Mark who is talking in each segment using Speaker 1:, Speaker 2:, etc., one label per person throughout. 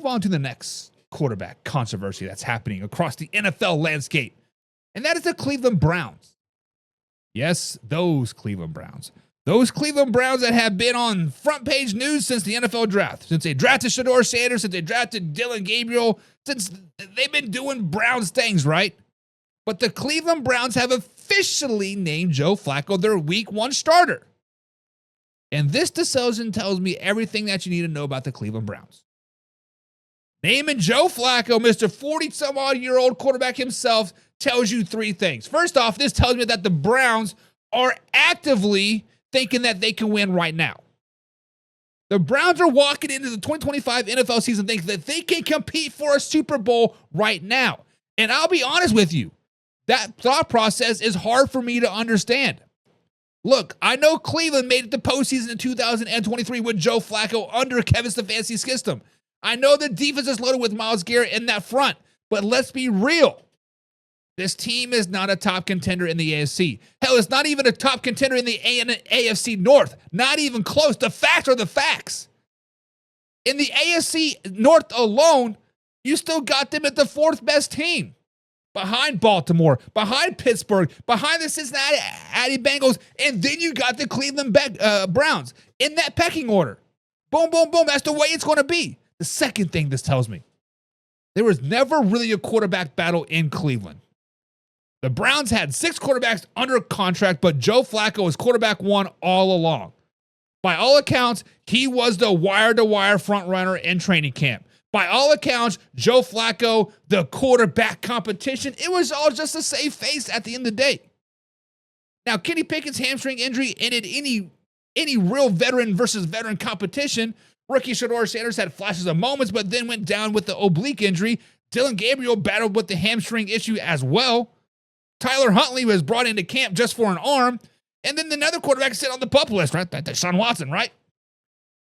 Speaker 1: move on to the next quarterback controversy that's happening across the NFL landscape, and that is the Cleveland Browns. Yes, those Cleveland Browns. Those Cleveland Browns that have been on front page news since the NFL draft, since they drafted Shedeur Sanders, since they drafted Dylan Gabriel, since they've been doing Browns things, right? But the Cleveland Browns have officially named Joe Flacco their Week 1 starter. And this decision tells me everything that you need to know about the Cleveland Browns. Naming Joe Flacco, Mr. 40-some-odd-year-old quarterback himself, tells you three things. First off, this tells me that the Browns are actively thinking that they can win right now. The Browns are walking into the 2025 NFL season thinking that they can compete for a Super Bowl right now. And I'll be honest with you, that thought process is hard for me to understand. Look, I know Cleveland made it to postseason in 2023 with Joe Flacco under Kevin Stefanski's system. I know the defense is loaded with Myles Garrett in that front, but let's be real. This team is not a top contender in the AFC. Hell, it's not even a top contender in the AFC North. Not even close. The facts are the facts. In the AFC North alone, you still got them at the fourth best team. Behind Baltimore, behind Pittsburgh, behind the Cincinnati Bengals, and then you got the Cleveland Browns in that pecking order. Boom, boom, boom. That's the way it's going to be. The second thing this tells me, there was never really a quarterback battle in Cleveland. The Browns had 6 quarterbacks under contract, but Joe Flacco was quarterback 1 all along. By all accounts, he was the wire-to-wire front runner in training camp. By all accounts, Joe Flacco, the quarterback competition, it was all just a safe face at the end of the day. Now, Kenny Pickett's hamstring injury ended any real veteran versus veteran competition. Rookie Shedeur Sanders had flashes of moments, but then went down with the oblique injury. Dylan Gabriel battled with the hamstring issue as well. Tyler Huntley was brought into camp just for an arm. And then another quarterback sit on the pup list, right? That's Deshaun Watson, right?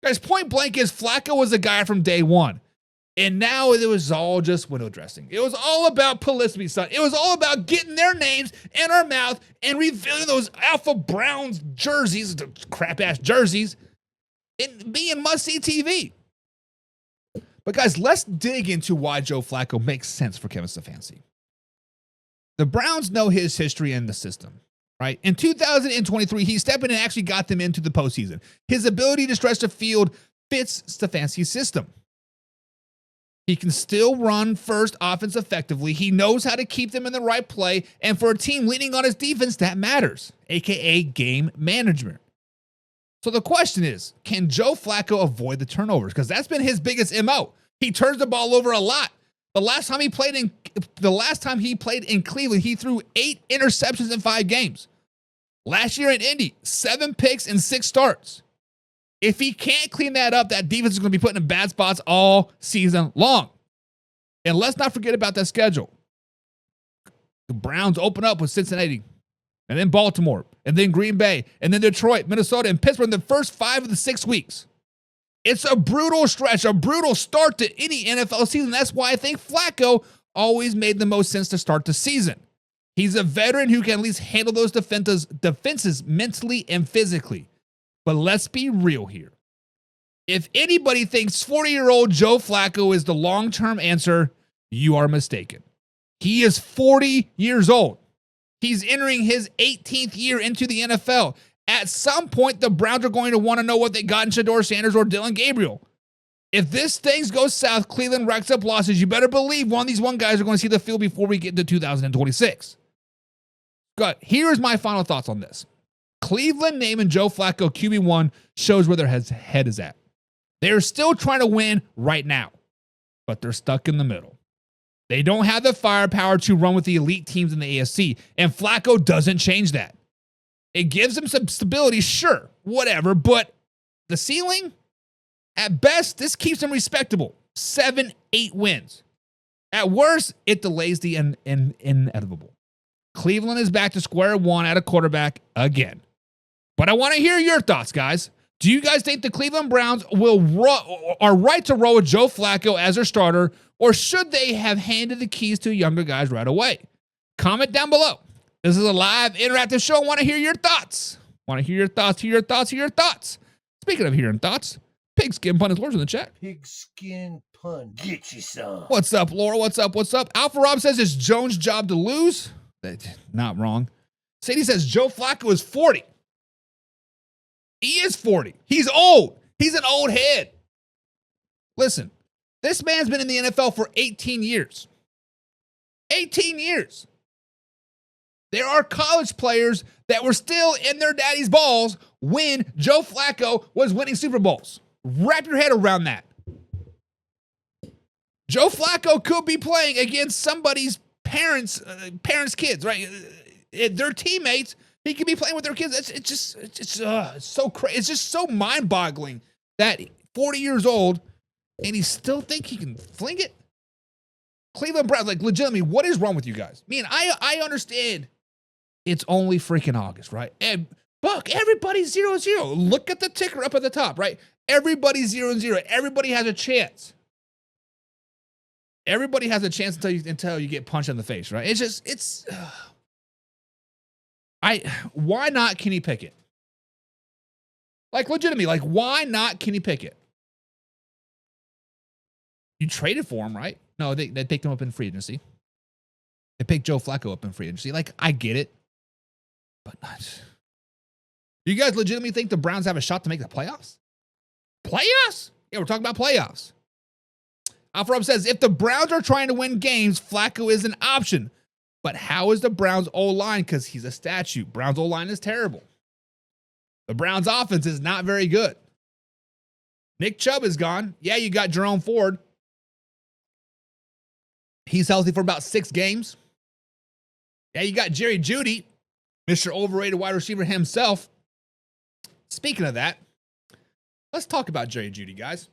Speaker 1: Guys, point blank is Flacco was a guy from day one. And now it was all just window dressing. It was all about publicity, son. It was all about getting their names in our mouth and revealing those Alpha Browns jerseys, the crap-ass jerseys, and being must-see TV. But guys, let's dig into why Joe Flacco makes sense for Kevin Stefanski. The Browns know his history in the system, right? In 2023, he stepped in and actually got them into the postseason. His ability to stretch the field fits Stefanski's system. He can still run first offense effectively. He knows how to keep them in the right play. And for a team leaning on his defense, that matters, a.k.a. game management. So the question is, can Joe Flacco avoid the turnovers? Because that's been his biggest MO. He turns the ball over a lot. The last time he played in Cleveland, he threw 8 interceptions in 5 games. Last year in Indy, 7 picks and 6 starts. If he can't clean that up, that defense is going to be put in bad spots all season long. And let's not forget about that schedule. The Browns open up with Cincinnati, and then Baltimore, and then Green Bay, and then Detroit, Minnesota, and Pittsburgh in the first 5 of the 6 weeks. It's a brutal stretch, a brutal start to any NFL season. That's why I think Flacco always made the most sense to start the season. He's a veteran who can at least handle those defenses mentally and physically. But let's be real here. If anybody thinks 40-year-old Joe Flacco is the long-term answer, you are mistaken. He is 40 years old. He's entering his 18th year into the NFL. At some point, the Browns are going to want to know what they got in Shedeur Sanders or Dylan Gabriel. If this thing goes south, Cleveland racks up losses, you better believe one of these guys are going to see the field before we get into 2026. Good. Here's my final thoughts on this. Cleveland naming Joe Flacco QB1 shows where their head is at. They're still trying to win right now, but they're stuck in the middle. They don't have the firepower to run with the elite teams in the AFC, and Flacco doesn't change that. It gives them some stability, sure, whatever, but the ceiling, at best, this keeps them respectable. 7-8 wins. At worst, it delays the inevitable. Cleveland is back to square one at a quarterback again. But I want to hear your thoughts, guys. Do you guys think the Cleveland Browns are right to roll with Joe Flacco as their starter, or should they have handed the keys to younger guys right away? Comment down below. This is a live interactive show. I want to hear your thoughts. Speaking of hearing thoughts, Pigskin Pun is words in the chat.
Speaker 2: Pigskin pun. Get you some.
Speaker 1: What's up, Laura? What's up? What's up? Alpha Rob says it's Jones' job to lose. That's not wrong. Sadie says Joe Flacco is 40. He is 40. He's old. He's an old head. Listen, this man's been in the NFL for 18 years. 18 years. There are college players that were still in their daddy's balls when Joe Flacco was winning Super Bowls. Wrap your head around that. Joe Flacco could be playing against somebody's parents' kids, right? Their teammates. He could be playing with their kids. It's so crazy. It's just so mind-boggling that 40 years old and he still think he can fling it. Cleveland Browns, like legitimately, what is wrong with you guys? I mean, I understand. It's only freaking August, right? And Buck, everybody's 0-0. Look at the ticker up at the top, right? Everybody's 0-0. Everybody has a chance. Everybody has a chance until you get punched in the face, right? Why not Kenny Pickett? Like legitimately, like why not Kenny Pickett? You traded for him, right? No, they picked him up in free agency. They picked Joe Flacco up in free agency. Like, I get it. But not. Do you guys legitimately think the Browns have a shot to make the playoffs? Playoffs? Yeah, we're talking about playoffs. Alpha Rob says, if the Browns are trying to win games, Flacco is an option. But how is the Browns' O-line? Because he's a statue. Browns' O-line is terrible. The Browns' offense is not very good. Nick Chubb is gone. Yeah, you got Jerome Ford. He's healthy for about 6 games. Yeah, you got Jerry Jeudy, Mr. Overrated wide receiver himself. Speaking of that, let's talk about Jerry Jeudy, guys.